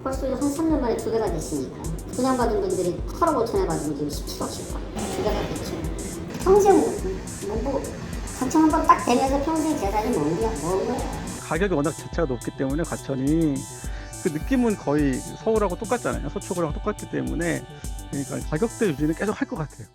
벌써 한 3년 만에 2배가 됐으니까. 분양받은 분들이 8억 5천에 받으면 지금 17억씩 받고 2배가 됐죠. 평생 뭐 당첨 한번 딱 되면서 평생 재산이 뭔 거야. 가격이 워낙 자체가 높기 때문에 과천이 그 느낌은 거의 서울하고 똑같잖아요. 서초구랑 똑같기 때문에 그러니까 가격대 유지는 계속 할 것 같아요.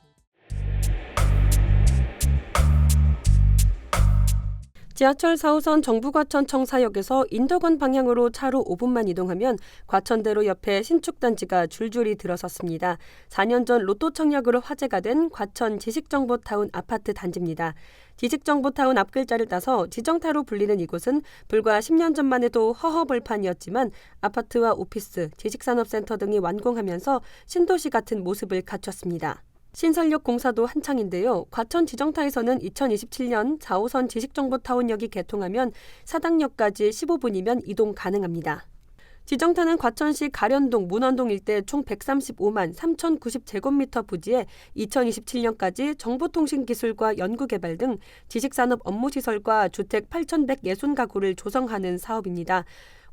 지하철 4호선 정부과천 청사역에서 인덕원 방향으로 차로 5분만 이동하면 과천대로 옆에 신축단지가 줄줄이 들어섰습니다. 4년 전 로또 청약으로 화제가 된 과천 지식정보타운 아파트 단지입니다. 지식정보타운 앞글자를 따서 지정타로 불리는 이곳은 불과 10년 전만 해도 허허벌판이었지만 아파트와 오피스, 지식산업센터 등이 완공하면서 신도시 같은 모습을 갖췄습니다. 신설역 공사도 한창인데요. 과천 지정타에서는 2027년 4호선 지식정보타운역이 개통하면 사당역까지 15분이면 이동 가능합니다. 지정타는 과천시 가련동, 문원동 일대 총 135만 3,090제곱미터 부지에 2027년까지 정보통신기술과 연구개발 등 지식산업 업무시설과 주택 8,160가구를 조성하는 사업입니다.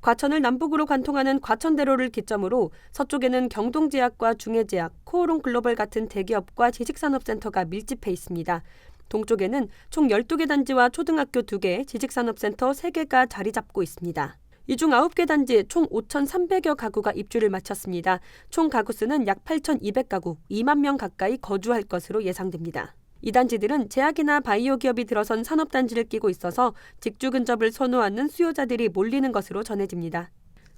과천을 남북으로 관통하는 과천대로를 기점으로 서쪽에는 경동제약과 중해제약, 코오롱글로벌 같은 대기업과 지식산업센터가 밀집해 있습니다. 동쪽에는 총 12개 단지와 초등학교 2개, 지식산업센터 3개가 자리 잡고 있습니다. 이 중 9개 단지 총 5,300여 가구가 입주를 마쳤습니다. 총 가구 수는 약 8,200가구, 2만 명 가까이 거주할 것으로 예상됩니다. 이 단지들은 제약이나 바이오 기업이 들어선 산업단지를 끼고 있어서 직주 근접을 선호하는 수요자들이 몰리는 것으로 전해집니다.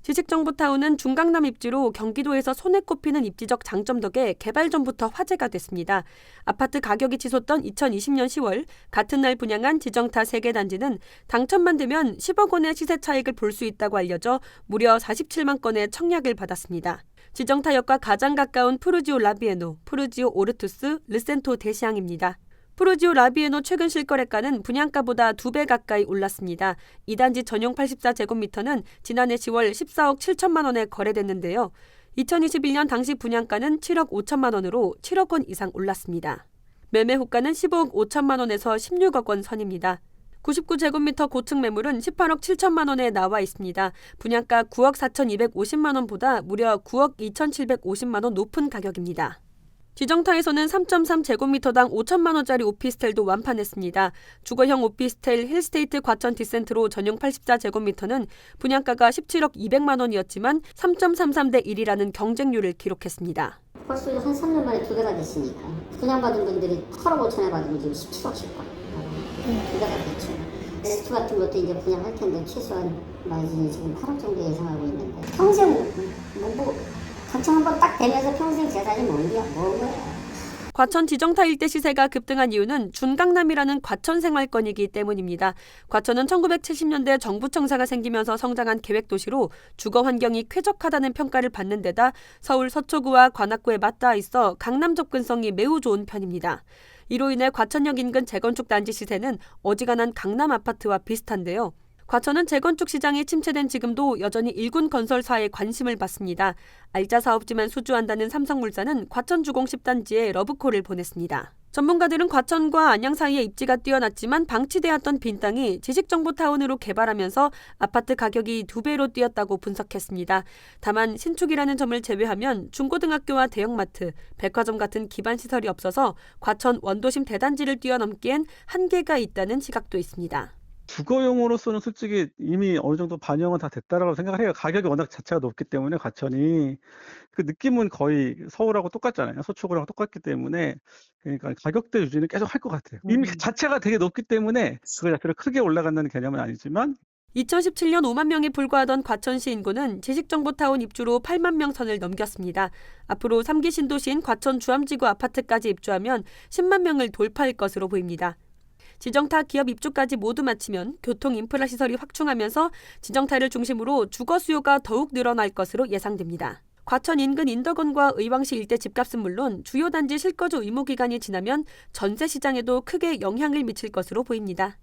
지식정보타운은 중강남 입지로 경기도에서 손에 꼽히는 입지적 장점 덕에 개발 전부터 화제가 됐습니다. 아파트 가격이 치솟던 2020년 10월 같은 날 분양한 지정타 3개 단지는 당첨만 되면 10억 원의 시세 차익을 볼 수 있다고 알려져 무려 47만 건의 청약을 받았습니다. 지정타역과 가장 가까운 푸르지오 라비에노, 푸르지오 오르투스, 르센토 대시항입니다. 푸르지오 라비에노 최근 실거래가는 분양가보다 2배 가까이 올랐습니다. 이 단지 전용 84제곱미터는 지난해 10월 14억 7천만 원에 거래됐는데요. 2021년 당시 분양가는 7억 5천만 원으로 7억 원 이상 올랐습니다. 매매 호가는 15억 5천만 원에서 16억 원 선입니다. 99제곱미터 고층 매물은 18억 7천만 원에 나와 있습니다. 분양가 9억 4,250만 원보다 무려 9억 2,750만 원 높은 가격입니다. 지정타에서는 3.3제곱미터당 5천만 원짜리 오피스텔도 완판했습니다. 주거형 오피스텔 힐스테이트 과천 디센트로 전용 84제곱미터는 분양가가 17억 200만 원이었지만 3.33대 1이라는 경쟁률을 기록했습니다. 벌써 한 3년 만에 2배가 됐으니까. 분양받은 분들이 8억 5천에 받으면 지금 17억씩 받고 2배가 됐죠. S2 같은 것도 이제 분양할 텐데 최소한 마진이 지금 8억 정도 예상하고 있는데 평생 당첨 한번 딱 되면서 평생 재산이 뭔 거야. 과천 지정타 일대 시세가 급등한 이유는 준강남이라는 과천 생활권이기 때문입니다. 과천은 1970년대 정부 청사가 생기면서 성장한 계획도시로 주거 환경이 쾌적하다는 평가를 받는 데다 서울 서초구와 관악구에 맞닿아 있어 강남 접근성이 매우 좋은 편입니다. 이로 인해 과천역 인근 재건축 단지 시세는 어지간한 강남 아파트와 비슷한데요. 과천은 재건축 시장이 침체된 지금도 여전히 일군 건설사에 관심을 받습니다. 알짜 사업지만 수주한다는 삼성물산은 과천 주공 10단지에 러브콜을 보냈습니다. 전문가들은 과천과 안양 사이에 입지가 뛰어났지만 방치되었던 빈 땅이 지식정보타운으로 개발하면서 아파트 가격이 2배로 뛰었다고 분석했습니다. 다만 신축이라는 점을 제외하면 중고등학교와 대형마트, 백화점 같은 기반시설이 없어서 과천 원도심 대단지를 뛰어넘기엔 한계가 있다는 시각도 있습니다. 주거용으로서는 솔직히 이미 어느 정도 반영은 다 됐다라고 생각을 해요. 가격이 워낙 자체가 높기 때문에 과천이 그 느낌은 거의 서울하고 똑같잖아요. 서초구랑 똑같기 때문에 그러니까 가격대 유지는 계속 할 것 같아요. 이미 자체가 되게 높기 때문에 그 자체로 크게 올라간다는 개념은 아니지만 2017년 5만 명에 불과하던 과천시 인구는 지식정보타운 입주로 8만 명 선을 넘겼습니다. 앞으로 3기 신도시인 과천 주암지구 아파트까지 입주하면 10만 명을 돌파할 것으로 보입니다. 지정타 기업 입주까지 모두 마치면 교통 인프라 시설이 확충하면서 지정타를 중심으로 주거 수요가 더욱 늘어날 것으로 예상됩니다. 과천 인근 인덕원과 의왕시 일대 집값은 물론 주요 단지 실거주 의무 기간이 지나면 전세 시장에도 크게 영향을 미칠 것으로 보입니다.